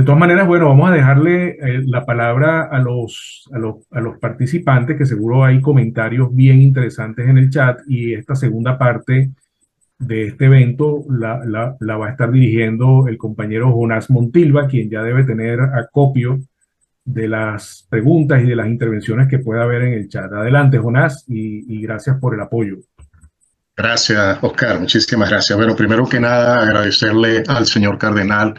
todas maneras, bueno, vamos a dejarle la palabra a los participantes, que seguro hay comentarios bien interesantes en el chat, y esta segunda parte de este evento la va a estar dirigiendo el compañero Jonás Montilva, quien ya debe tener acopio de las preguntas y de las intervenciones que pueda haber en el chat. Adelante, Jonás, y gracias por el apoyo. Gracias, Oscar. Muchísimas gracias. Bueno, primero que nada, agradecerle al señor Cardenal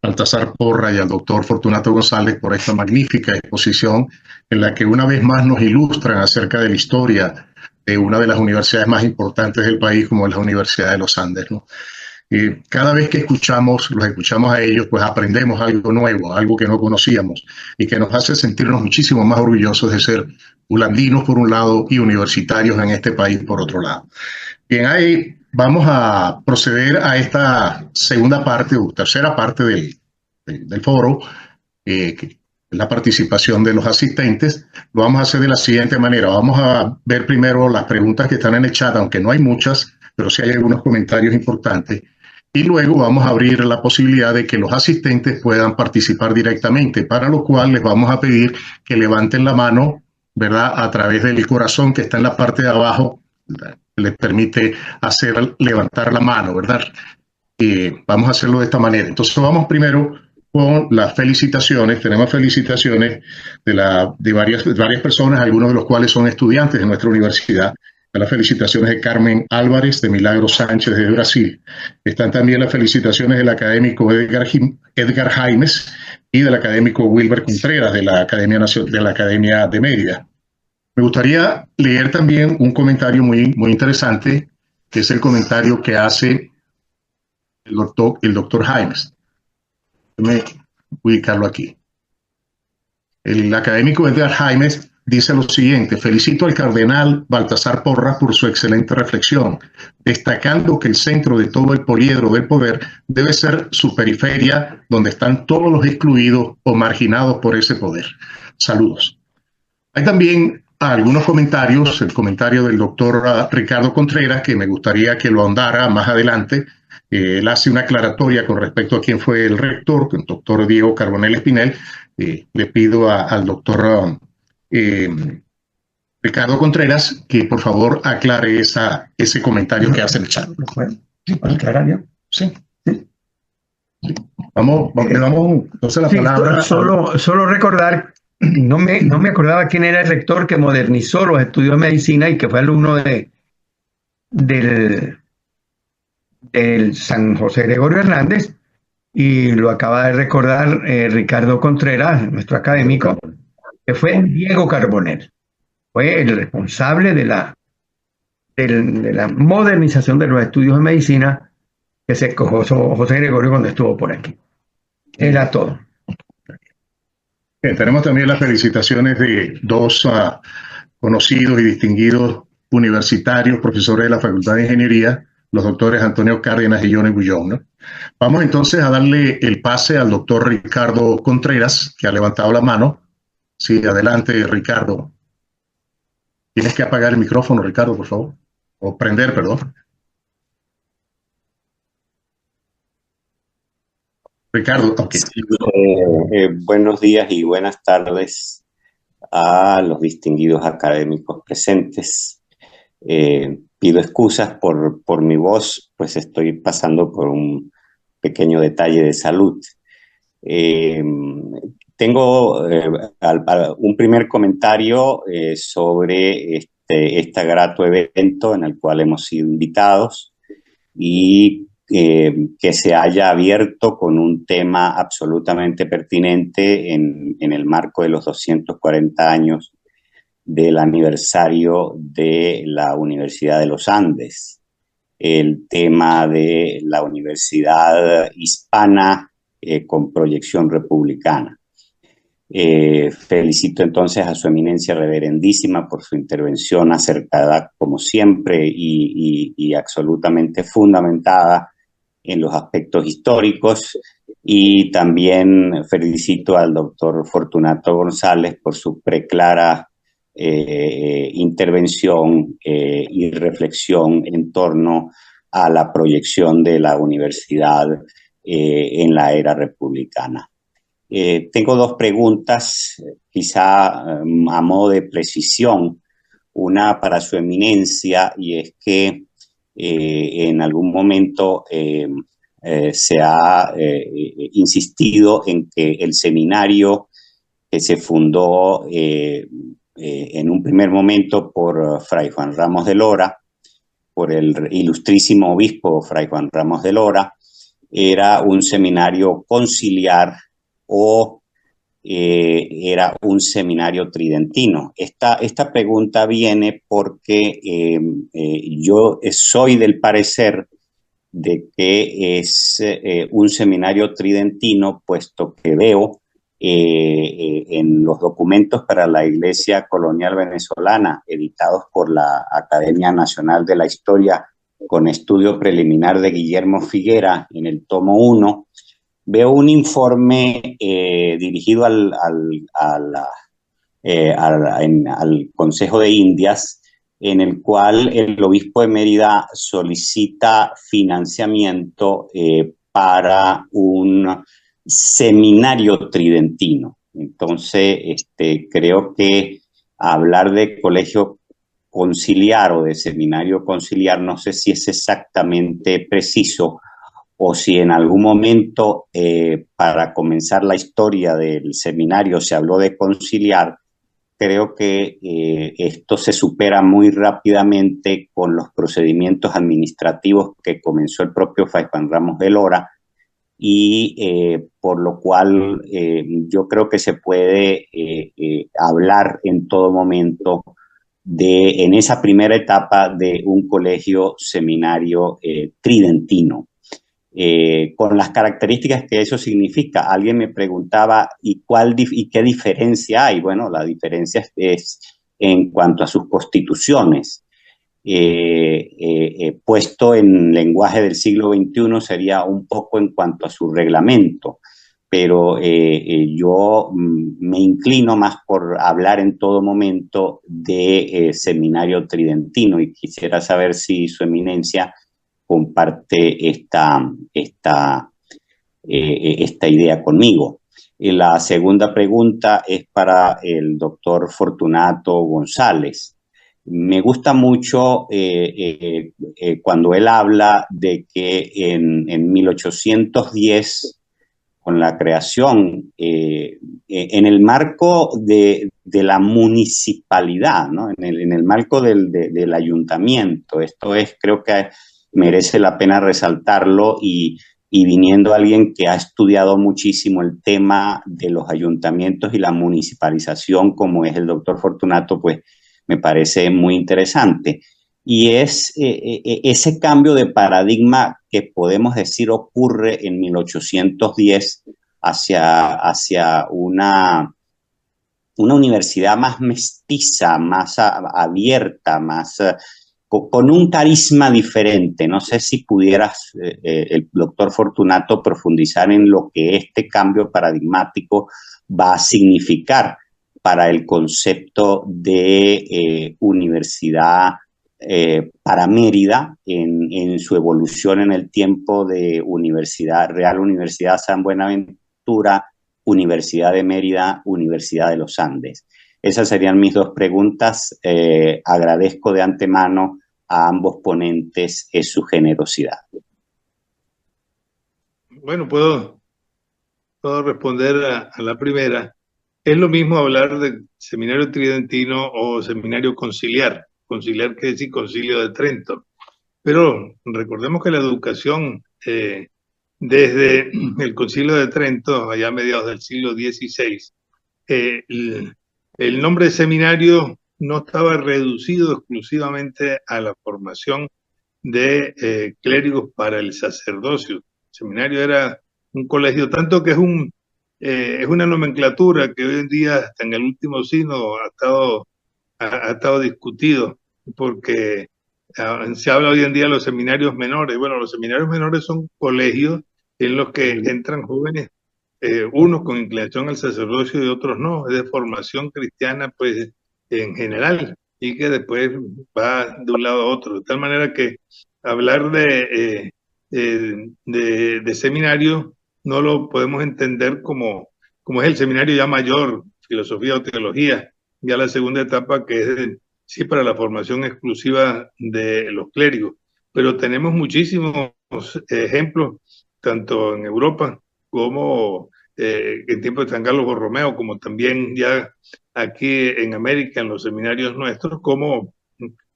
Baltasar Porra y al doctor Fortunato González por esta magnífica exposición en la que una vez más nos ilustran acerca de la historia de una de las universidades más importantes del país, como es la Universidad de los Andes, ¿no? Y cada vez que los escuchamos a ellos, pues aprendemos algo nuevo, algo que no conocíamos y que nos hace sentirnos muchísimo más orgullosos de ser ulandinos por un lado y universitarios en este país por otro lado. Bien, ahí vamos a proceder a esta segunda parte o tercera parte del foro, la participación de los asistentes. Lo vamos a hacer de la siguiente manera. Vamos a ver primero las preguntas que están en el chat, aunque no hay muchas, pero sí hay algunos comentarios importantes. Y luego vamos a abrir la posibilidad de que los asistentes puedan participar directamente, para lo cual les vamos a pedir que levanten la mano, ¿verdad? A través del corazón que está en la parte de abajo, les permite levantar la mano, ¿verdad? Vamos a hacerlo de esta manera. Entonces vamos primero con las felicitaciones. Tenemos felicitaciones de varias personas, algunos de los cuales son estudiantes de nuestra universidad. Las felicitaciones de Carmen Álvarez, de Milagro Sánchez de Brasil. Están también las felicitaciones del académico Edgar Jaimes y del académico Wilber Contreras de la Academia de Mérida. Me gustaría leer también un comentario muy interesante, que es el comentario que hace el doctor Jaimes. Déjame ubicarlo aquí. El académico Edgar Jaimes dice lo siguiente: felicito al cardenal Baltasar Porras por su excelente reflexión, destacando que el centro de todo el poliedro del poder debe ser su periferia, donde están todos los excluidos o marginados por ese poder. Saludos. Hay también algunos comentarios, el comentario del doctor Ricardo Contreras, que me gustaría que lo ahondara más adelante. Él hace una aclaratoria con respecto a quién fue el rector, el doctor Diego Carbonell Espinel. Le pido al doctor Ricardo Contreras que por favor aclare ese comentario que hace en el chat. Sí, para aclarar ya. Sí. Le damos entonces la palabra. Solo recordar, no me acordaba quién era el rector que modernizó los estudios de medicina y que fue alumno del San José Gregorio Hernández, y lo acaba de recordar Ricardo Contreras, nuestro académico, que fue Diego Carbonell. Fue el responsable de la modernización de los estudios de medicina que se escogió José Gregorio cuando estuvo por aquí. Era todo. Bien, tenemos también las felicitaciones de dos conocidos y distinguidos universitarios, profesores de la Facultad de Ingeniería, los doctores Antonio Cárdenas y Johnny Bullón, ¿no? Vamos entonces a darle el pase al doctor Ricardo Contreras, que ha levantado la mano. Sí, adelante, Ricardo. Tienes que apagar el micrófono, Ricardo, por favor. O prender, perdón. Ricardo, ok. Buenos días y buenas tardes a los distinguidos académicos presentes. Pido excusas por mi voz, pues estoy pasando por un pequeño detalle de salud. Tengo un primer comentario sobre este grato evento en el cual hemos sido invitados y que se haya abierto con un tema absolutamente pertinente en el marco de los 240 años del aniversario de la Universidad de los Andes, el tema de la universidad hispana con proyección republicana. Felicito entonces a su eminencia reverendísima por su intervención acertada como siempre y absolutamente fundamentada en los aspectos históricos, y también felicito al doctor Fortunato González por su preclara intervención y reflexión en torno a la proyección de la universidad en la era republicana. Tengo dos preguntas, quizá a modo de precisión. Una para su eminencia, y es que en algún momento se ha insistido en que el seminario que se fundó en un primer momento por Fray Juan Ramos de Lora, por el ilustrísimo obispo Fray Juan Ramos de Lora, era un seminario conciliar o era un seminario tridentino. Esta pregunta viene porque yo soy del parecer de que es un seminario tridentino, puesto que veo en los documentos para la Iglesia Colonial Venezolana, editados por la Academia Nacional de la Historia, con estudio preliminar de Guillermo Figuera, en el tomo 1, veo un informe dirigido al Consejo de Indias, en el cual el obispo de Mérida solicita financiamiento para un seminario tridentino. Entonces, creo que hablar de colegio conciliar o de seminario conciliar, no sé si es exactamente preciso, o si en algún momento para comenzar la historia del seminario se habló de conciliar. Creo que esto se supera muy rápidamente con los procedimientos administrativos que comenzó el propio Fray Juan Ramos de Lora, y por lo cual yo creo que se puede hablar en todo momento en esa primera etapa de un colegio seminario tridentino. Con las características que eso significa. Alguien me preguntaba, ¿y qué diferencia hay? Bueno, la diferencia es en cuanto a sus constituciones. Puesto en lenguaje del siglo XXI sería un poco en cuanto a su reglamento, pero yo me inclino más por hablar en todo momento de seminario tridentino, y quisiera saber si su eminencia comparte esta idea conmigo. La segunda pregunta es para el doctor Fortunato González. Me gusta mucho cuando él habla de que en 1810, con la creación, en el marco de la municipalidad, ¿no? en el marco del ayuntamiento, esto es, creo que merece la pena resaltarlo, y viniendo alguien que ha estudiado muchísimo el tema de los ayuntamientos y la municipalización, como es el doctor Fortunato, pues me parece muy interesante. Y es ese cambio de paradigma que podemos decir ocurre en 1810 hacia una universidad más mestiza, más abierta, más con un carisma diferente. No sé si pudieras, el doctor Fortunato, profundizar en lo que este cambio paradigmático va a significar para el concepto de universidad para Mérida en su evolución en el tiempo de Real Universidad San Buenaventura, Universidad de Mérida, Universidad de los Andes. Esas serían mis dos preguntas. Agradezco de antemano a ambos ponentes su generosidad. Bueno, puedo responder a la primera. Es lo mismo hablar de seminario tridentino o seminario conciliar. Conciliar quiere decir Concilio de Trento. Pero recordemos que la educación desde el Concilio de Trento, allá a mediados del siglo XVI, el nombre de seminario no estaba reducido exclusivamente a la formación de clérigos para el sacerdocio. El seminario era un colegio, tanto que es una nomenclatura que hoy en día, hasta en el último sínodo, ha estado discutido, porque se habla hoy en día de los seminarios menores. Bueno, los seminarios menores son colegios en los que entran jóvenes, unos con inclinación al sacerdocio y otros no, es de formación cristiana pues en general, y que después va de un lado a otro, de tal manera que hablar de seminario no lo podemos entender como como es el seminario ya mayor, filosofía o teología, ya la segunda etapa que es sí para la formación exclusiva de los clérigos. Pero tenemos muchísimos ejemplos, tanto en Europa como en tiempo de San Carlos Borromeo, como también ya aquí en América, en los seminarios nuestros, como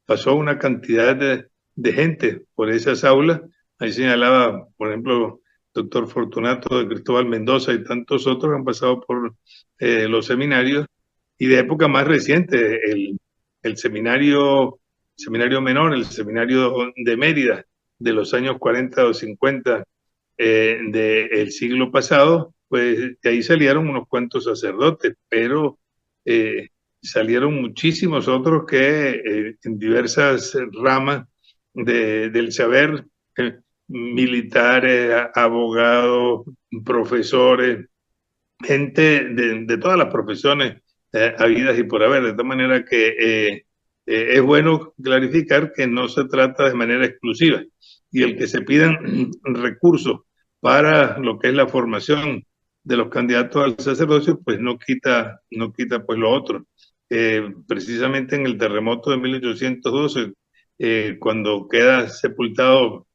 pasó una cantidad de gente por esas aulas. Ahí señalaba, por ejemplo, doctor Fortunato de Cristóbal Mendoza y tantos otros que han pasado por los seminarios, y de época más reciente, el seminario menor, el seminario de Mérida, de los años 40 o 50 del siglo pasado, pues de ahí salieron unos cuantos sacerdotes, pero salieron muchísimos otros que en diversas ramas del saber, militares, abogados, profesores, gente de todas las profesiones habidas y por haber, de tal manera que es bueno clarificar que no se trata de manera exclusiva, y el que se pidan recursos para lo que es la formación de los candidatos al sacerdocio, pues no quita pues lo otro. Precisamente en el terremoto de 1812, cuando queda sepultado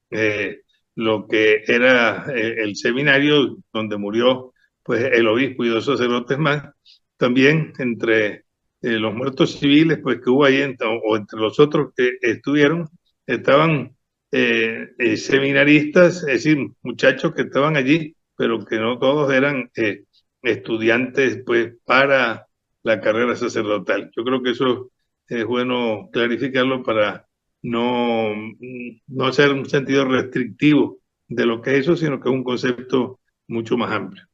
lo que era el seminario donde murió pues el obispo y 2 sacerdotes más, también entre los muertos civiles pues que hubo ahí o entre los otros que estuvieron, estaban seminaristas, es decir, muchachos que estaban allí, pero que no todos eran estudiantes pues para la carrera sacerdotal. Yo creo que eso es bueno clarificarlo para no hacer un sentido restrictivo de lo que es eso, sino que es un concepto mucho más amplio.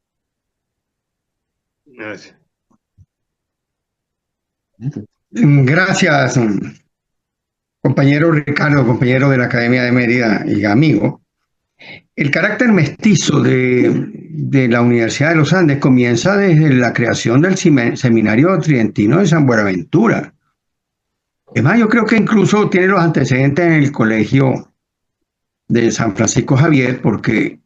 Gracias. Gracias, compañero Ricardo, compañero de la Academia de Mérida y amigo. El carácter mestizo de la Universidad de los Andes comienza desde la creación del Seminario Tridentino de San Buenaventura. Es más, yo creo que incluso tiene los antecedentes en el colegio de San Francisco Javier, porque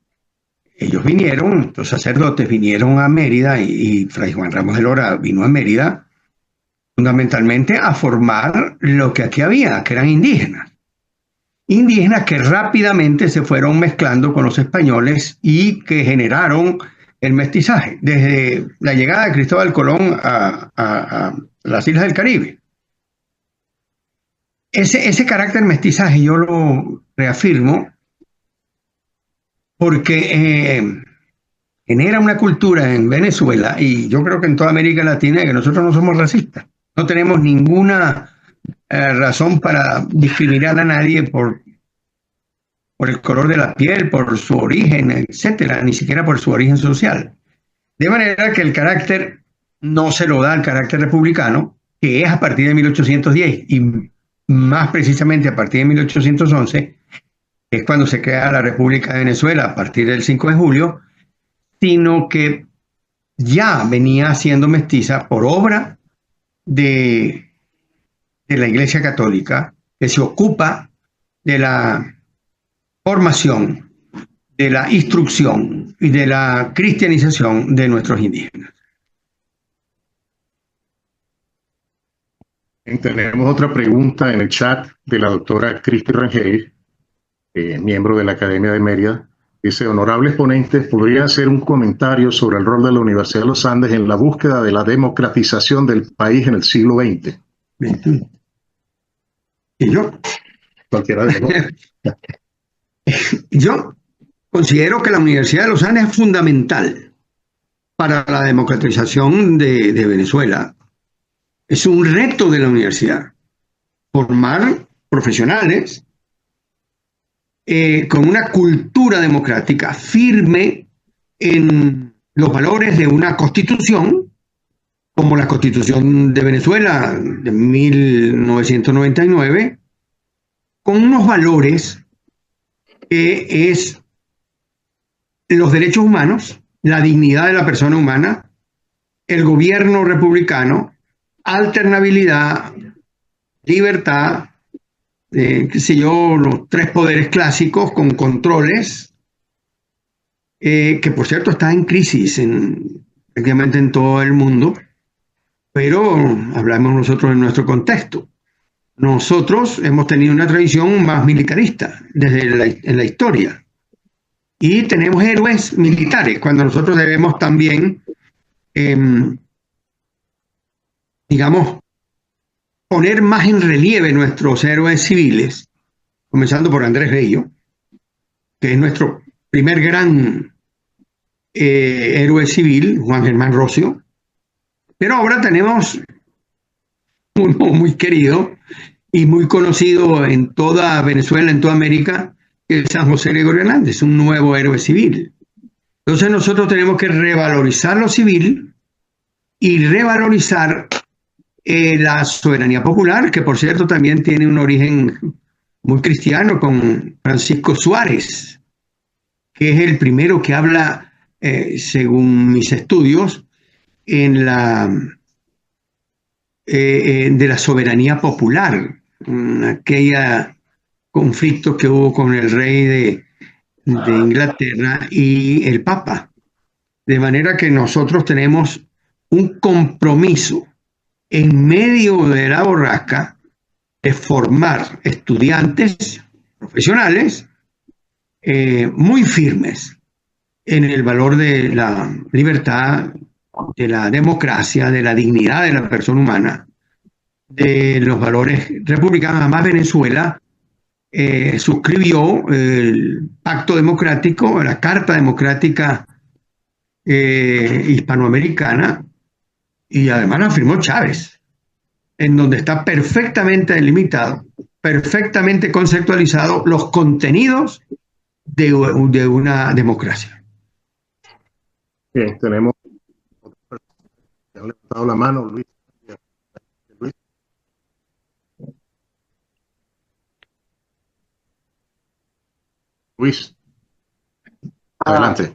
ellos vinieron, los sacerdotes vinieron a Mérida y Fray Juan Ramos de Lora vino a Mérida fundamentalmente a formar lo que aquí había, que eran indígenas. Indígenas que rápidamente se fueron mezclando con los españoles y que generaron el mestizaje, desde la llegada de Cristóbal Colón a las islas del Caribe. Ese carácter mestizaje yo lo reafirmo porque genera una cultura en Venezuela, y yo creo que en toda América Latina, que nosotros no somos racistas. No tenemos ninguna razón para discriminar a nadie por el color de la piel, por su origen, etcétera, ni siquiera por su origen social. De manera que el carácter no se lo da al carácter republicano, que es a partir de 1810, y más precisamente a partir de 1811, es cuando se crea la República de Venezuela a partir del 5 de julio, sino que ya venía siendo mestiza por obra de la Iglesia Católica, que se ocupa de la formación, de la instrucción y de la cristianización de nuestros indígenas. Tenemos otra pregunta en el chat de la doctora Cristi Rangel, miembro de la Academia de Mérida. Dice: honorables ponentes, ¿podría hacer un comentario sobre el rol de la Universidad de los Andes en la búsqueda de la democratización del país en el siglo XX? ¿Y yo? Cualquiera de los dos. Yo considero que la Universidad de los Andes es fundamental para la democratización de Venezuela. Es un reto de la universidad formar profesionales con una cultura democrática firme en los valores de una constitución, como la Constitución de Venezuela de 1999, con unos valores que es los derechos humanos, la dignidad de la persona humana, el gobierno republicano, alternabilidad, libertad, qué sé yo, los 3 poderes clásicos con controles, que por cierto está en crisis en prácticamente en todo el mundo, pero hablamos nosotros en nuestro contexto. Nosotros hemos tenido una tradición más militarista en la historia y tenemos héroes militares cuando nosotros debemos también, digamos, poner más en relieve nuestros héroes civiles, comenzando por Andrés Bello, que es nuestro primer gran héroe civil, Juan Germán Rossio, pero ahora tenemos uno muy querido y muy conocido en toda Venezuela, en toda América, que es San José Gregorio Hernández, un nuevo héroe civil. Entonces nosotros tenemos que revalorizar lo civil y revalorizar la soberanía popular, que por cierto también tiene un origen muy cristiano con Francisco Suárez, que es el primero que habla, según mis estudios, en de la soberanía popular, aquella conflicto que hubo con el rey de Inglaterra y el Papa. De manera que nosotros tenemos un compromiso en medio de la borrasca de formar estudiantes profesionales muy firmes en el valor de la libertad, de la democracia, de la dignidad de la persona humana, de los valores republicanos. Además, Venezuela suscribió el Pacto Democrático, la Carta Democrática Hispanoamericana, y además la firmó Chávez, en donde está perfectamente delimitado, perfectamente conceptualizado los contenidos de una democracia. Bien, tenemos que han levantado la mano, Luis. Luis, adelante.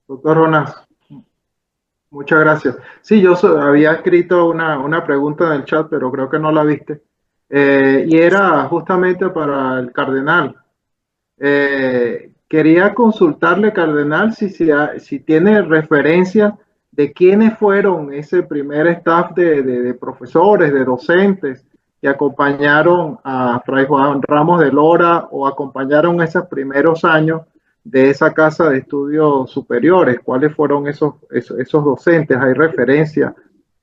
Doctor Ronas, muchas gracias. Sí, yo había escrito una pregunta en el chat, pero creo que no la viste. Y era justamente para el cardenal. Quería consultarle, cardenal, si tiene referencia de quiénes fueron ese primer staff de profesores, de docentes que acompañaron a Fray Juan Ramos de Lora o acompañaron esos primeros años de esa casa de estudios superiores. ¿Cuáles fueron esos docentes? ¿Hay referencia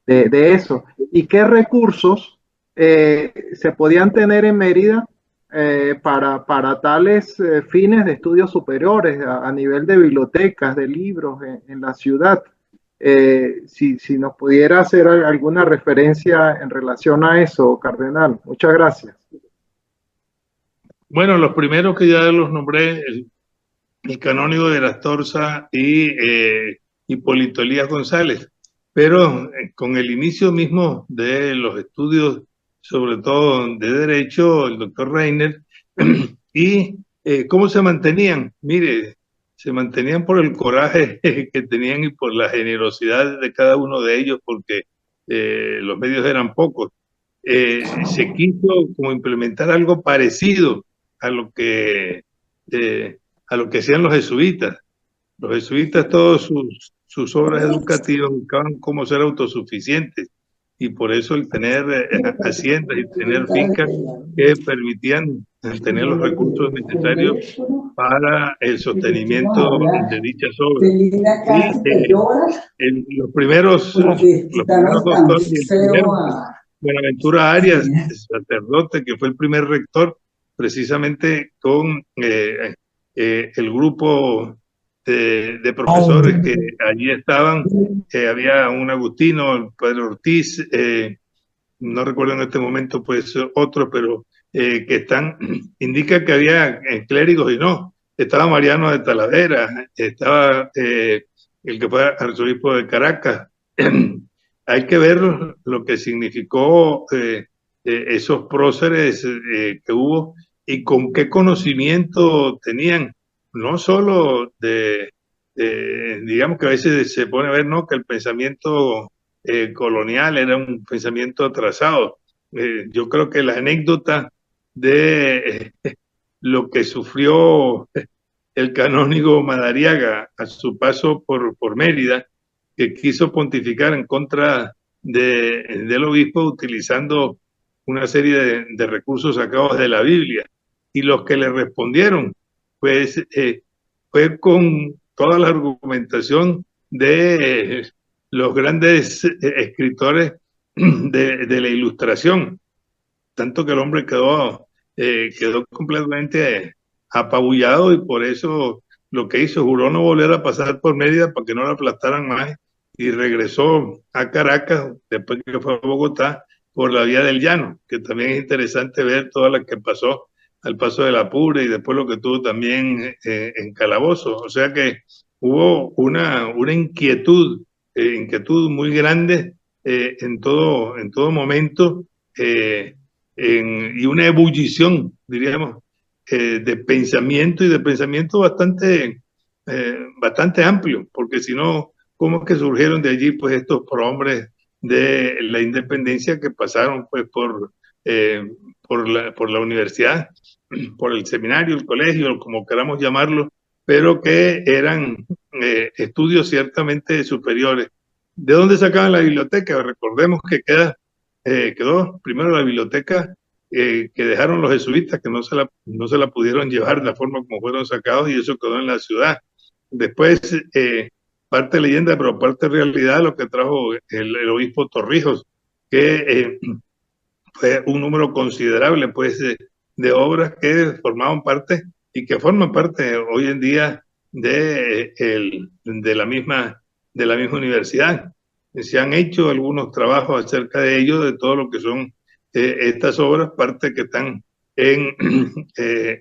de eso? ¿Y qué recursos se podían tener en Mérida para tales fines de estudios superiores a nivel de bibliotecas, de libros en la ciudad? Si nos pudiera hacer alguna referencia en relación a eso, cardenal. Muchas gracias. Bueno, los primeros que ya los nombré, el canónigo de las Torzas y Hipólito Elías González, pero con el inicio mismo de los estudios, sobre todo de Derecho, el doctor Reiner, y cómo se mantenían. Mire, se mantenían por el coraje que tenían y por la generosidad de cada uno de ellos, porque los medios eran pocos. Se quiso como implementar algo parecido a lo que hacían los jesuitas. Los jesuitas, todas sus obras educativas buscaban cómo ser autosuficientes, y por eso el tener haciendas y tener fincas que permitían tener los recursos necesarios para el sostenimiento de dichas obras. Y los primeros doctores, Buenaventura Arias, sacerdote, que fue el primer rector, precisamente con el grupo de profesores que allí estaban. Había un agustino, el padre Ortiz, no recuerdo en este momento pues otros, pero que indica que había clérigos, y no, estaba Mariano de Talavera, estaba el que fue arzobispo de Caracas. Hay que ver lo que significó esos próceres que hubo y con qué conocimiento tenían, no solo digamos que a veces se pone a ver, ¿no?, que el pensamiento colonial era un pensamiento atrasado. Yo creo que la anécdota de lo que sufrió el canónigo Madariaga a su paso por Mérida que quiso pontificar en contra del obispo utilizando una serie de recursos sacados de la Biblia. Y los que le respondieron, pues, fue con toda la argumentación de los grandes escritores de la Ilustración, tanto que el hombre quedó completamente apabullado, y por eso lo que hizo, juró no volver a pasar por Mérida para que no lo aplastaran más, y regresó a Caracas después que fue a Bogotá por la vía del Llano, que también es interesante ver toda la que pasó al paso de la Apure y después lo que tuvo también en Calabozo. O sea que hubo una inquietud muy grande en todo momento, y una ebullición, diríamos, de pensamiento, y de pensamiento bastante amplio, porque si no, ¿cómo es que surgieron de allí pues estos prohombres de la independencia que pasaron pues por la universidad, por el seminario, el colegio, como queramos llamarlo, pero que eran estudios ciertamente superiores? ¿De dónde sacaban la biblioteca? Recordemos que quedó primero la biblioteca que dejaron los jesuitas, que no se la pudieron llevar de la forma como fueron sacados, y eso quedó en la ciudad. Después, parte leyenda, pero parte realidad, lo que trajo el obispo Torrijos, que fue un número considerable pues de obras que formaban parte y que forman parte hoy en día de la misma universidad. Se han hecho algunos trabajos acerca de ello, de todo lo que son estas obras, parte que están en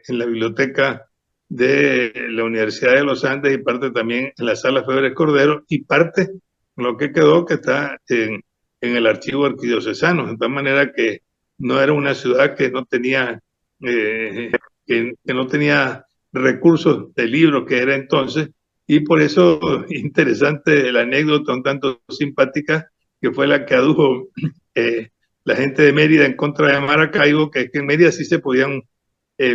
la biblioteca de la Universidad de los Andes, y parte también en la Sala Febres Cordero, y parte lo que quedó que está en el archivo arquidiocesano, de tal manera que no era una ciudad que no tenía que no tenía recursos de libros que era entonces. Y por eso interesante la anécdota un tanto simpática, que fue la que adujo la gente de Mérida en contra de Maracaibo, que es que en Mérida sí se podían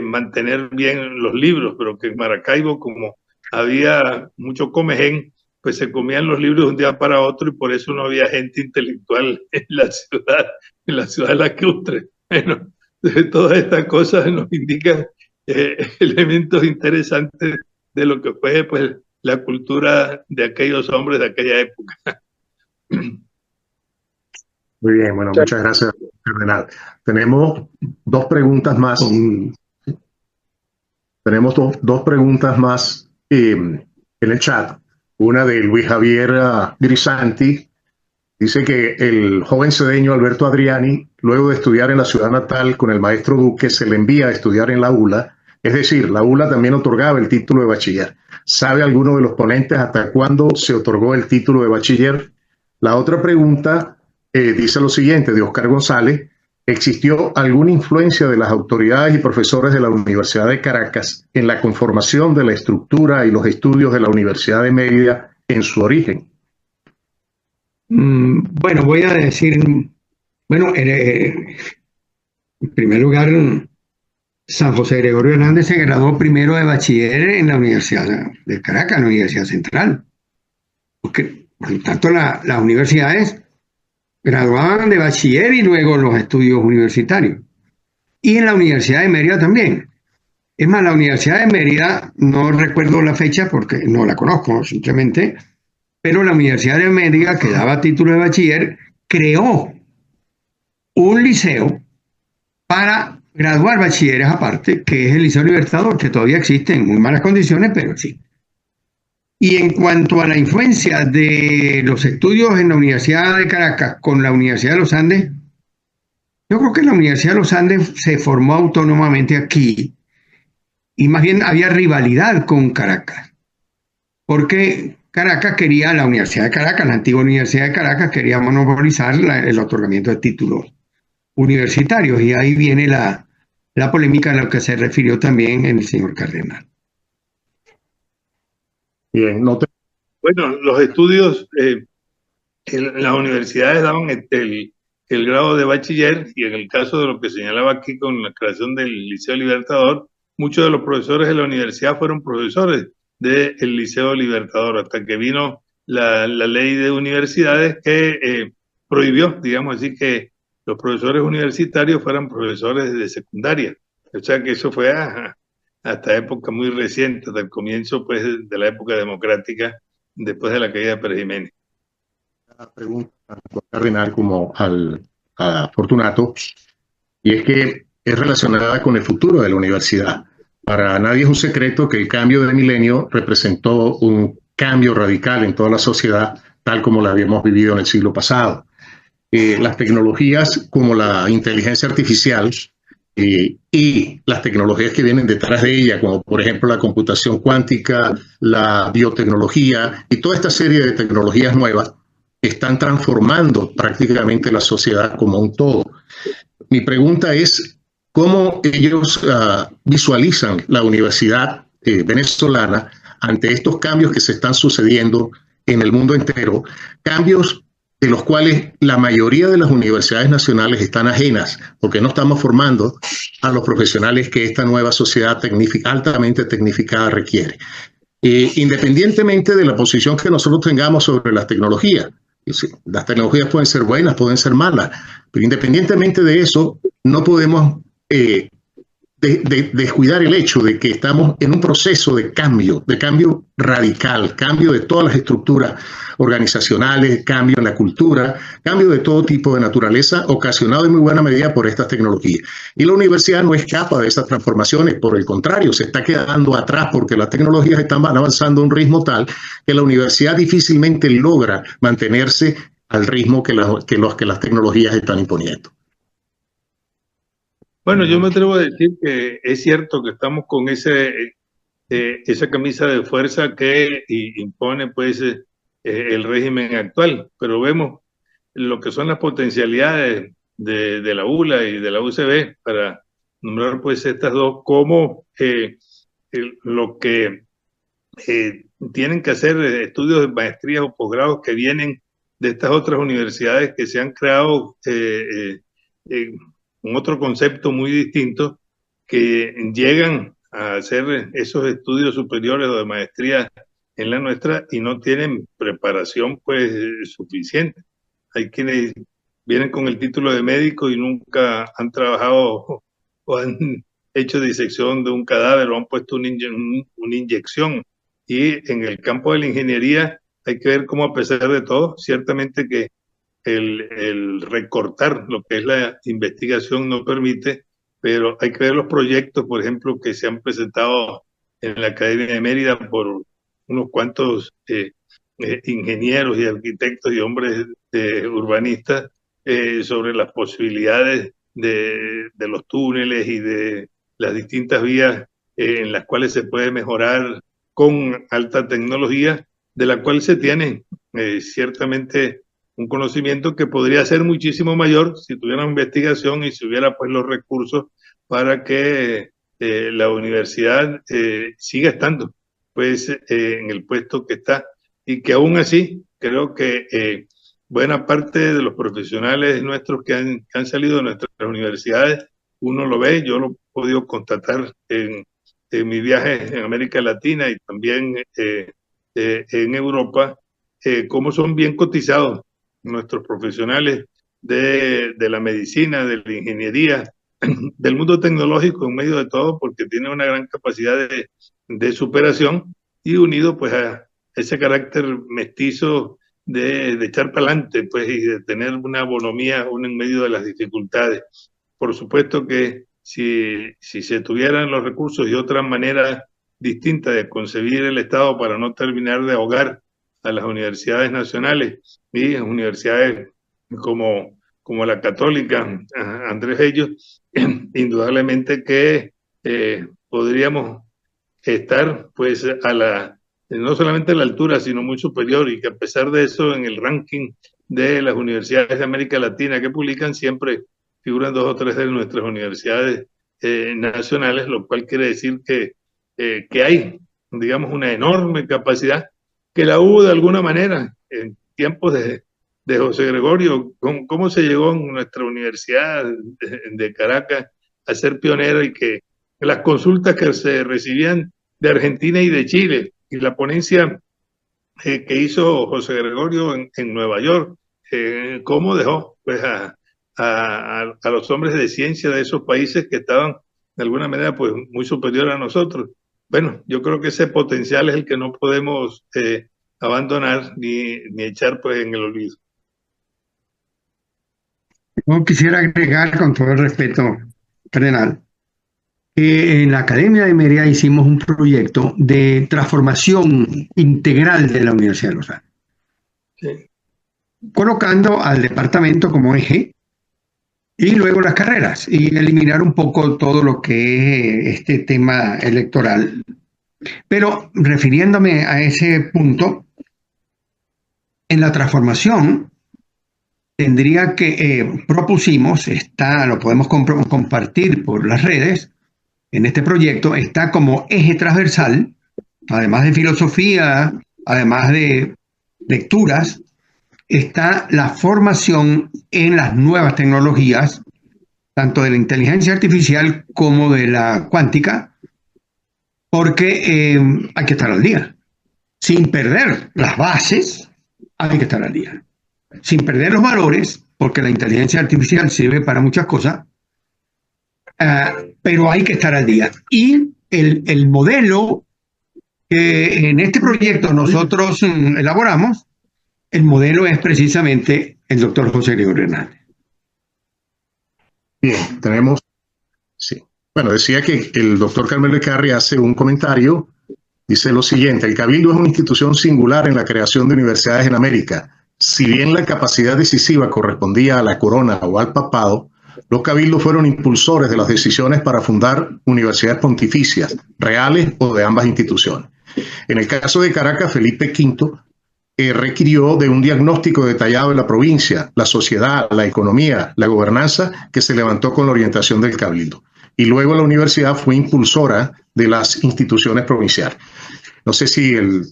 mantener bien los libros, pero que en Maracaibo, como había mucho comején, pues se comían los libros de un día para otro, y por eso no había gente intelectual en la ciudad de Lacustre. Bueno, todas estas cosas nos indican elementos interesantes de lo que fue pues la cultura de aquellos hombres de aquella época. Muy bien, bueno, muchas gracias, cardenal. Tenemos dos preguntas más. Tenemos dos preguntas más en el chat. Una de Luis Javier Grisanti. Dice que el joven cedeño Alberto Adriani, luego de estudiar en la ciudad natal con el maestro Duque, se le envía a estudiar en la ULA. Es decir, la ULA también otorgaba el título de bachiller. ¿Sabe alguno de los ponentes hasta cuándo se otorgó el título de bachiller? La otra pregunta dice lo siguiente, de Oscar González. ¿Existió alguna influencia de las autoridades y profesores de la Universidad de Caracas en la conformación de la estructura y los estudios de la Universidad de Mérida en su origen? Bueno, voy a decir, bueno, en primer lugar, San José Gregorio Hernández se graduó primero de bachiller en la Universidad de Caracas, la Universidad Central. Porque, por lo tanto, las universidades graduaban de bachiller y luego los estudios universitarios. Y en la Universidad de Mérida también. Es más, la Universidad de Mérida, no recuerdo la fecha porque no la conozco simplemente, pero la Universidad de Mérida, que daba título de bachiller, creó un liceo para graduar bachilleres aparte, que es el Liceo Libertador, que todavía existe en muy malas condiciones, pero sí. Y en cuanto a la influencia de los estudios en la Universidad de Caracas con la Universidad de los Andes, yo creo que la Universidad de los Andes se formó autónomamente aquí, y más bien había rivalidad con Caracas, porque Caracas quería, la Universidad de Caracas, la antigua Universidad de Caracas, quería monopolizar el otorgamiento de títulos universitarios, y ahí viene la polémica a la que se refirió también el señor cardenal. Bien, Bueno, los estudios en las universidades daban el grado de bachiller, y en el caso de lo que señalaba aquí con la creación del Liceo Libertador, muchos de los profesores de la universidad fueron profesores del Liceo Libertador, hasta que vino la ley de universidades que prohibió, digamos así, que los profesores universitarios fueran profesores de secundaria. O sea que eso fue hasta época muy reciente, hasta el comienzo pues, de la época democrática, después de la caída de Pérez Jiménez. Una pregunta al cardenal como a Fortunato, y es que es relacionada con el futuro de la universidad. Para nadie es un secreto que el cambio de milenio representó un cambio radical en toda la sociedad, tal como la habíamos vivido en el siglo pasado. Las tecnologías como la inteligencia artificial y las tecnologías que vienen detrás de ella, como por ejemplo la computación cuántica, la biotecnología y toda esta serie de tecnologías nuevas, están transformando prácticamente la sociedad como un todo. Mi pregunta es, ¿cómo ellos visualizan la universidad venezolana ante estos cambios que se están sucediendo en el mundo entero? Cambios de los cuales la mayoría de las universidades nacionales están ajenas, porque no estamos formando a los profesionales que esta nueva sociedad altamente tecnificada requiere. Independientemente de la posición que nosotros tengamos sobre las tecnologías, las tecnologías pueden ser buenas, pueden ser malas, pero independientemente de eso, no podemos descuidar el hecho de que estamos en un proceso de cambio radical, cambio de todas las estructuras organizacionales, cambio en la cultura, cambio de todo tipo de naturaleza, ocasionado en muy buena medida por estas tecnologías. Y la universidad no escapa de esas transformaciones, por el contrario, se está quedando atrás porque las tecnologías están avanzando a un ritmo tal que la universidad difícilmente logra mantenerse al ritmo que las tecnologías están imponiendo. Bueno, yo me atrevo a decir que es cierto que estamos con esa camisa de fuerza que impone pues el régimen actual, pero vemos lo que son las potencialidades de la ULA y de la UCB, para nombrar pues estas dos, como lo que tienen que hacer estudios de maestrías o posgrados que vienen de estas otras universidades que se han creado un otro concepto muy distinto, que llegan a hacer esos estudios superiores o de maestría en la nuestra y no tienen preparación pues suficiente. Hay quienes vienen con el título de médico y nunca han trabajado o han hecho disección de un cadáver o han puesto una inyección. Y en el campo de la ingeniería hay que ver cómo, a pesar de todo, ciertamente que el recortar lo que es la investigación no permite, pero hay que ver los proyectos, por ejemplo, que se han presentado en la Academia de Mérida por unos cuantos ingenieros y arquitectos y hombres urbanistas sobre las posibilidades de los túneles y de las distintas vías en las cuales se puede mejorar con alta tecnología, de la cual se tiene ciertamente un conocimiento que podría ser muchísimo mayor si tuviera investigación y si hubiera pues los recursos para que la universidad siga estando pues en el puesto que está, y que aún así creo que buena parte de los profesionales nuestros que han salido de nuestras universidades, uno lo ve, yo lo he podido constatar en mi viaje en América Latina y también en Europa, cómo son bien cotizados nuestros profesionales de la medicina, de la ingeniería, del mundo tecnológico en medio de todo, porque tienen una gran capacidad de superación y unido pues a ese carácter mestizo de echar para adelante pues, y de tener una bonomía aún en medio de las dificultades. Por supuesto que si se tuvieran los recursos y otra manera distinta de concebir el Estado para no terminar de ahogar a las universidades nacionales y universidades como la Católica, Andrés Bello, indudablemente que podríamos estar pues no solamente a la altura, sino muy superior, y que a pesar de eso en el ranking de las universidades de América Latina que publican siempre figuran 2 o 3 de nuestras universidades nacionales, lo cual quiere decir que hay, digamos, una enorme capacidad que la hubo de alguna manera en tiempos de José Gregorio, cómo se llegó en nuestra universidad de Caracas a ser pionero, y que las consultas que se recibían de Argentina y de Chile y la ponencia que hizo José Gregorio en Nueva York, cómo dejó pues, a los hombres de ciencia de esos países que estaban de alguna manera pues, muy superiores a nosotros. Bueno, yo creo que ese potencial es el que no podemos abandonar ni echar pues, en el olvido. Yo quisiera agregar, con todo el respeto, Cardenal, que en la Academia de Mérida hicimos un proyecto de transformación integral de la Universidad de Los Andes, Sí. colocando al departamento como eje y luego las carreras y eliminar un poco todo lo que es este tema electoral. Pero refiriéndome a ese punto, en la transformación tendría que, propusimos, lo podemos compartir por las redes, en este proyecto está como eje transversal, además de filosofía, además de lecturas, está la formación en las nuevas tecnologías, tanto de la inteligencia artificial como de la cuántica, porque hay que estar al día. Sin perder las bases, hay que estar al día. Sin perder los valores, porque la inteligencia artificial sirve para muchas cosas, pero hay que estar al día. Y el modelo que en este proyecto nosotros elaboramos, el modelo es precisamente el doctor José Gregorio Hernández. Bien, tenemos, sí. Bueno, decía que el doctor Carmelo Ecarri hace un comentario, dice lo siguiente: el Cabildo es una institución singular en la creación de universidades en América. Si bien la capacidad decisiva correspondía a la corona o al papado, los cabildos fueron impulsores de las decisiones para fundar universidades pontificias, reales o de ambas instituciones. En el caso de Caracas, Felipe V requirió de un diagnóstico detallado de la provincia, la sociedad, la economía, la gobernanza, que se levantó con la orientación del Cabildo. Y luego la universidad fue impulsora de las instituciones provinciales. No sé si el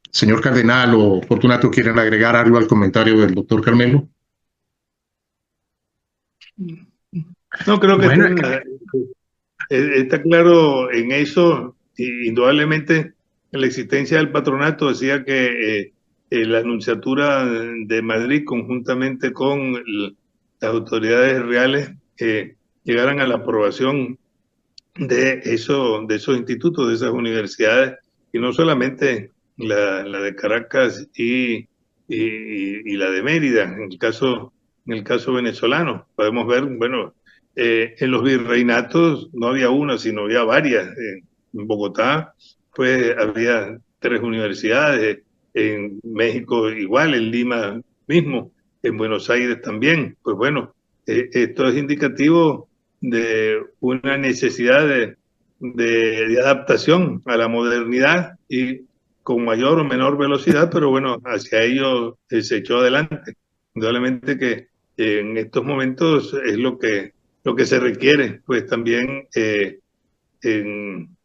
señor Cardenal o Fortunato quieren agregar algo al comentario del doctor Carmelo. No, creo que está claro en eso. Indudablemente, en la existencia del patronato decía que la Nunciatura de Madrid, conjuntamente con las autoridades reales, llegaran a la aprobación de esos institutos, de esas universidades, y no solamente la de Caracas y la de Mérida. En el caso venezolano, podemos ver, bueno, en los virreinatos no había una, sino había varias. En Bogotá, pues había 3 universidades, en México igual, en Lima mismo, en Buenos Aires también. Pues bueno, esto es indicativo de una necesidad de adaptación a la modernidad y con mayor o menor velocidad, pero bueno, hacia ello se echó adelante. Indudablemente que en estos momentos es lo que se requiere, pues también en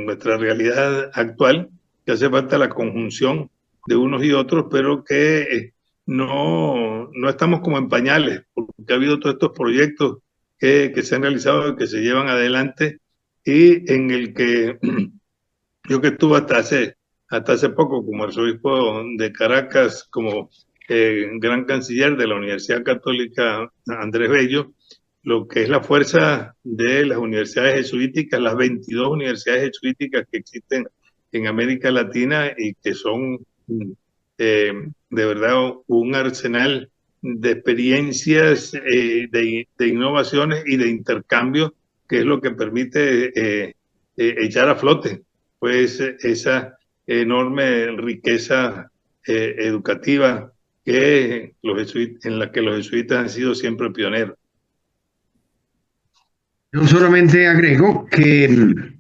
nuestra realidad actual, que hace falta la conjunción de unos y otros, pero que no estamos como en pañales, porque ha habido todos estos proyectos que se han realizado y que se llevan adelante, y en el que yo que estuve hasta hace poco como arzobispo de Caracas, como gran canciller de la Universidad Católica Andrés Bello, lo que es la fuerza de las universidades jesuíticas, las 22 universidades jesuíticas que existen en América Latina y que son de verdad un arsenal de experiencias, de innovaciones y de intercambio, que es lo que permite echar a flote pues esa enorme riqueza educativa en la que los jesuitas han sido siempre pioneros. Yo solamente agrego que el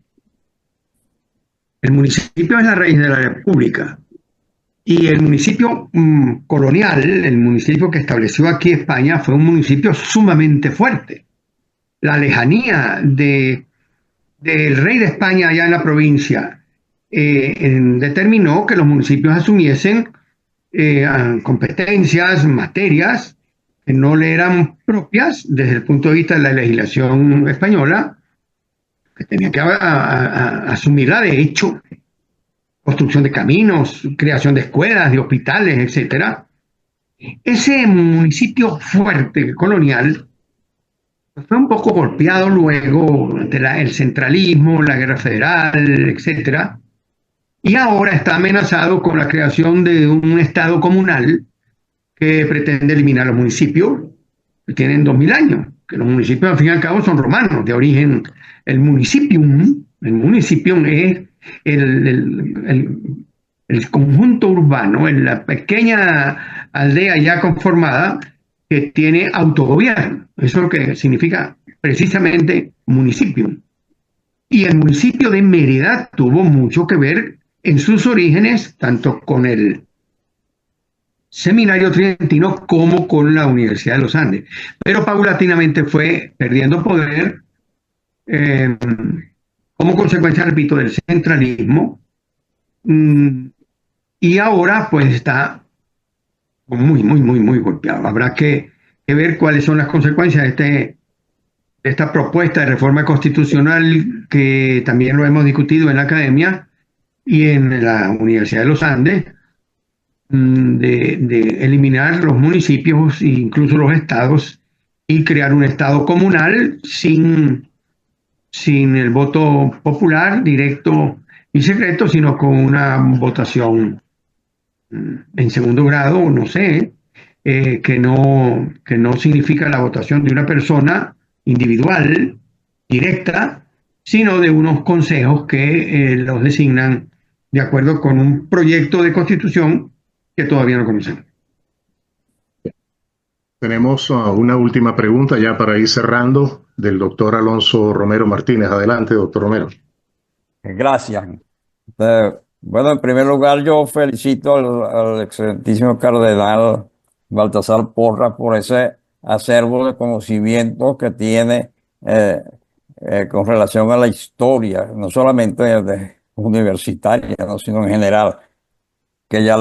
municipio es la raíz de la República y el municipio colonial, el municipio que estableció aquí España, fue un municipio sumamente fuerte. La lejanía del rey de España allá en la provincia determinó que los municipios asumiesen competencias, materias que no le eran propias desde el punto de vista de la legislación española, que tenía que asumirla de hecho, construcción de caminos, creación de escuelas, de hospitales, etcétera. Ese municipio fuerte colonial fue un poco golpeado luego de el centralismo, la guerra federal, etcétera, y ahora está amenazado con la creación de un estado comunal que pretende eliminar los municipios que tienen 2000 años, que los municipios al fin y al cabo son romanos, de origen. El municipium es el conjunto urbano, en la pequeña aldea ya conformada que tiene autogobierno. Eso es lo que significa precisamente municipio. Y el municipio de Mérida tuvo mucho que ver en sus orígenes, tanto con el Seminario Tridentino como con la Universidad de los Andes. Pero paulatinamente fue perdiendo poder como consecuencia, repito, del centralismo. Y ahora pues está muy golpeado. Habrá que ver cuáles son las consecuencias de esta propuesta de reforma constitucional, que también lo hemos discutido en la academia y en la Universidad de los Andes, de eliminar los municipios e incluso los estados y crear un estado comunal sin el voto popular directo y secreto, sino con una votación en segundo grado, no sé, que no significa la votación de una persona individual, directa, sino de unos consejos que los designan de acuerdo con un proyecto de constitución que todavía no conocemos. Tenemos una última pregunta ya para ir cerrando, del doctor Alonso Romero Martínez. Adelante, doctor Romero. Gracias. Bueno, en primer lugar, yo felicito al excelentísimo cardenal Baltasar Porras por ese acervo de conocimientos que tiene con relación a la historia, no solamente universitaria, ¿no?, sino en general, que ya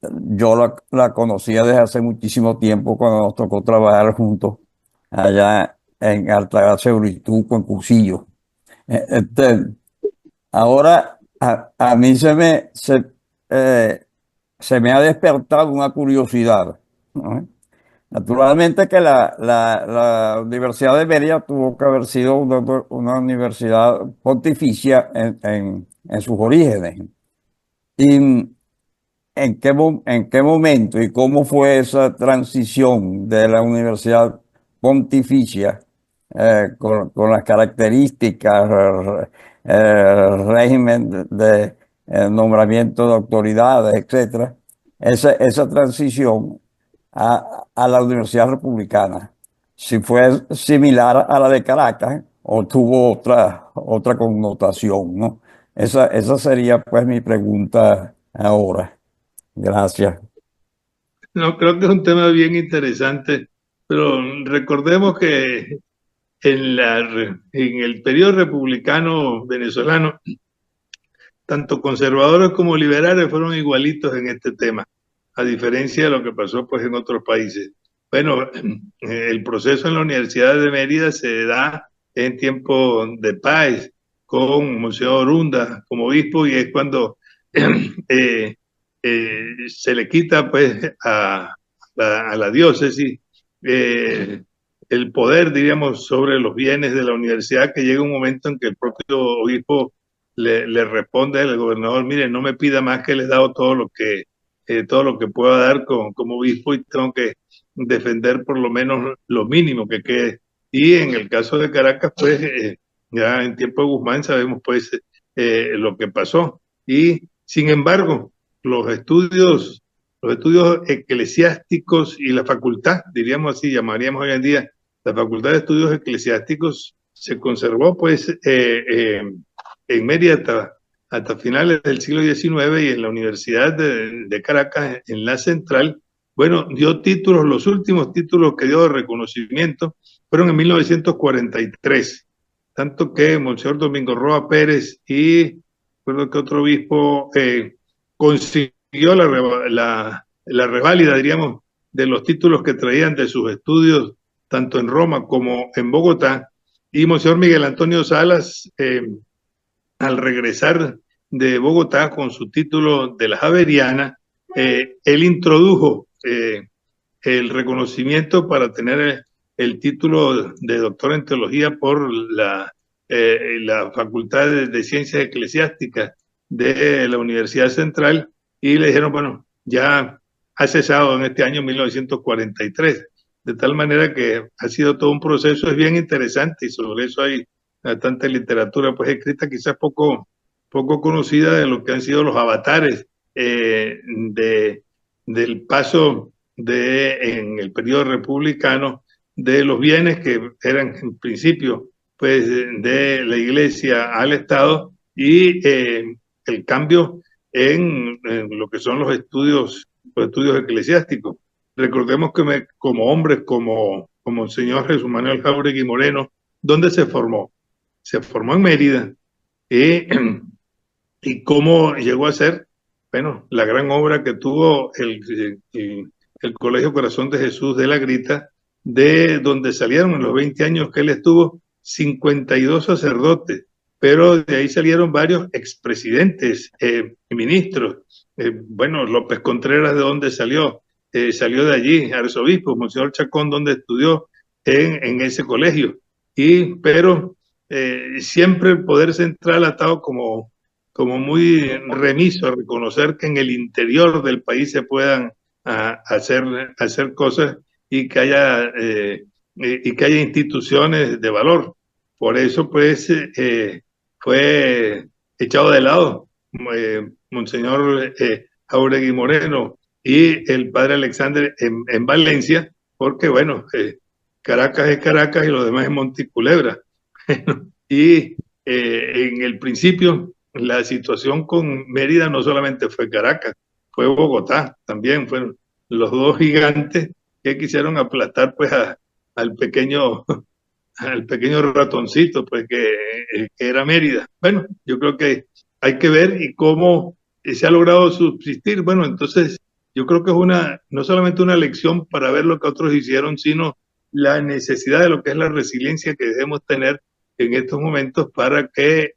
yo la conocía desde hace muchísimo tiempo, cuando nos tocó trabajar juntos allá en Altagracia, Urituco, en Cusillo. Ahora a mí se me ha despertado una curiosidad, ¿no? Naturalmente que la Universidad de Mérida tuvo que haber sido una universidad pontificia en sus orígenes. ¿Y en qué momento y cómo fue esa transición de la universidad pontificia con las características, régimen de nombramiento de autoridades, etcétera, esa transición a la Universidad Republicana? Si fue similar a la de Caracas o tuvo otra connotación, ¿no? Esa sería pues mi pregunta ahora. Gracias. No, creo que es un tema bien interesante, pero recordemos que en el periodo republicano venezolano, tanto conservadores como liberales fueron igualitos en este tema, a diferencia de lo que pasó pues en otros países. Bueno, el proceso en la Universidad de Mérida se da en tiempo de paz, con Monseñor Orunda como obispo, y es cuando se le quita pues a la diócesis el poder, diríamos, sobre los bienes de la universidad, que llega un momento en que el propio obispo le responde al gobernador: mire, no me pida más, que le he dado todo lo que pueda dar como obispo, y tengo que defender por lo menos lo mínimo que quede. Y en el caso de Caracas, pues ya en tiempo de Guzmán sabemos pues lo que pasó. Y sin embargo, los estudios eclesiásticos y la facultad, diríamos así, llamaríamos hoy en día la Facultad de Estudios Eclesiásticos, se conservó pues en Mérida hasta finales del siglo XIX, y en la Universidad de Caracas, en la central, bueno, dio títulos. Los últimos títulos que dio de reconocimiento fueron en 1943, tanto que Monseñor Domingo Roa Pérez y recuerdo que otro obispo consiguió la reválida, diríamos, de los títulos que traían de sus estudios tanto en Roma como en Bogotá. Y Monseñor Miguel Antonio Salas, al regresar de Bogotá con su título de la Javeriana. Él introdujo el reconocimiento para tener el título de doctor en teología por la Facultad de Ciencias Eclesiásticas de la Universidad Central, y le dijeron, bueno, ya ha cesado en este año 1943, de tal manera que ha sido todo un proceso, es bien interesante, y sobre eso hay bastante literatura pues escrita, quizás poco conocida, de lo que han sido los avatares del paso en el periodo republicano de los bienes que eran en principio pues de la Iglesia al Estado, y el cambio en lo que son los estudios eclesiásticos. Recordemos que como hombres, como el señor Jesús Manuel Jáuregui Moreno, ¿dónde se formó? Se formó en Mérida. ¿Y cómo llegó a ser? Bueno, la gran obra que tuvo el Colegio Corazón de Jesús de La Grita, de donde salieron en los 20 años que él estuvo 52 sacerdotes, pero de ahí salieron varios expresidentes, ministros. Bueno, López Contreras, ¿de dónde salió? Salió de allí, arzobispo, Monseñor Chacón, donde estudió en ese colegio. Pero siempre el poder central ha estado como muy remiso a reconocer que en el interior del país se puedan hacer cosas y que haya instituciones de valor. Por eso, pues, fue echado de lado Monseñor Jáuregui Moreno y el padre Alexander en Valencia, porque, bueno, Caracas es Caracas y lo demás es Monticulebra. Y en el principio, la situación con Mérida no solamente fue Caracas, fue Bogotá también, fueron los dos gigantes que quisieron aplastar pues al pequeño ratoncito pues que era Mérida. Bueno, yo creo que hay que ver y cómo se ha logrado subsistir. Bueno, entonces yo creo que es no solamente una lección para ver lo que otros hicieron, sino la necesidad de lo que es la resiliencia que debemos tener en estos momentos para que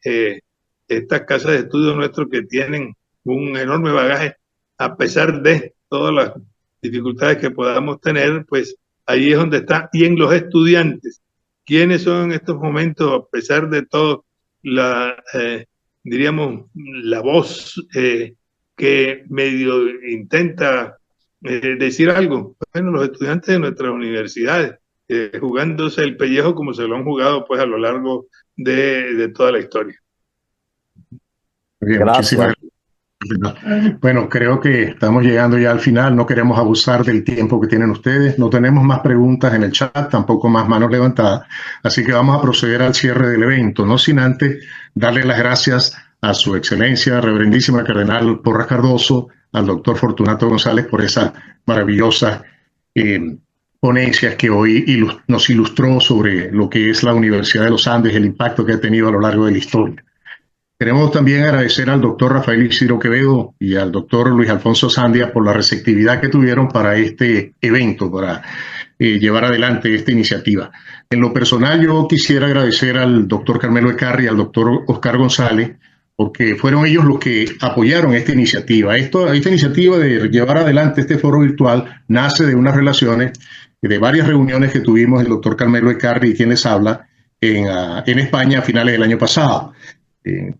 estas casas de estudio nuestros, que tienen un enorme bagaje, a pesar de todas las dificultades que podamos tener, pues ahí es donde está. Y en los estudiantes, ¿quiénes son en estos momentos, a pesar de todo, diríamos, la voz que medio intenta decir algo? Bueno, los estudiantes de nuestras universidades, jugándose el pellejo como se lo han jugado pues a lo largo de toda la historia. Bien, muchísimas gracias. Bueno, creo que estamos llegando ya al final. No queremos abusar del tiempo que tienen ustedes. No tenemos más preguntas en el chat, tampoco más manos levantadas. Así que vamos a proceder al cierre del evento, no sin antes darle las gracias a su excelencia, reverendísima Cardenal Porras Cardoso, al doctor Fortunato González por esa maravillosa ponencias que hoy nos ilustró sobre lo que es la Universidad de los Andes, el impacto que ha tenido a lo largo de la historia. Queremos también agradecer al doctor Rafael Isidro Quevedo y al doctor Luis Alfonso Sandia por la receptividad que tuvieron para este evento, para llevar adelante esta iniciativa. En lo personal, yo quisiera agradecer al doctor Carmelo Ecarri y al doctor Oscar González, porque fueron ellos los que apoyaron esta iniciativa. Esta iniciativa de llevar adelante este foro virtual nace de unas relaciones, de varias reuniones que tuvimos el doctor Carmelo Ecarri y quien les habla en España a finales del año pasado.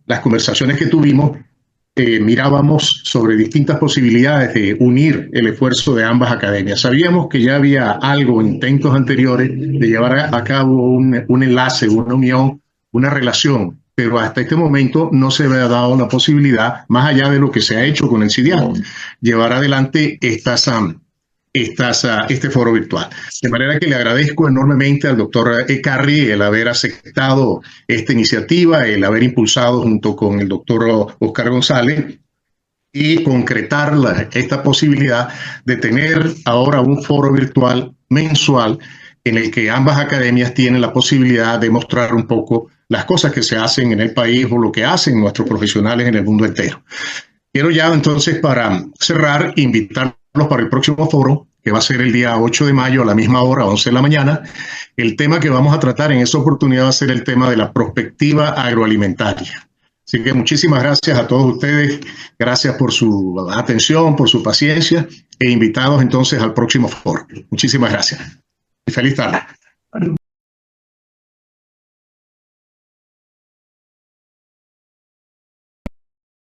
Las conversaciones que tuvimos, mirábamos sobre distintas posibilidades de unir el esfuerzo de ambas academias. Sabíamos que ya había intentos anteriores de llevar a cabo un enlace, una unión, una relación, pero hasta este momento no se había dado la posibilidad, más allá de lo que se ha hecho con el CIDIAC, llevar adelante este foro virtual. De manera que le agradezco enormemente al doctor Ecarri el haber aceptado esta iniciativa, el haber impulsado junto con el doctor Oscar González y concretar esta posibilidad de tener ahora un foro virtual mensual en el que ambas academias tienen la posibilidad de mostrar un poco las cosas que se hacen en el país o lo que hacen nuestros profesionales en el mundo entero. Quiero ya entonces, para cerrar, invitarlos para el próximo foro, que va a ser el día 8 de mayo a la misma hora, 11 de la mañana. El tema que vamos a tratar en esa oportunidad va a ser el tema de la prospectiva agroalimentaria. Así que muchísimas gracias a todos ustedes. Gracias por su atención, por su paciencia e invitados entonces al próximo foro. Muchísimas gracias y feliz tarde.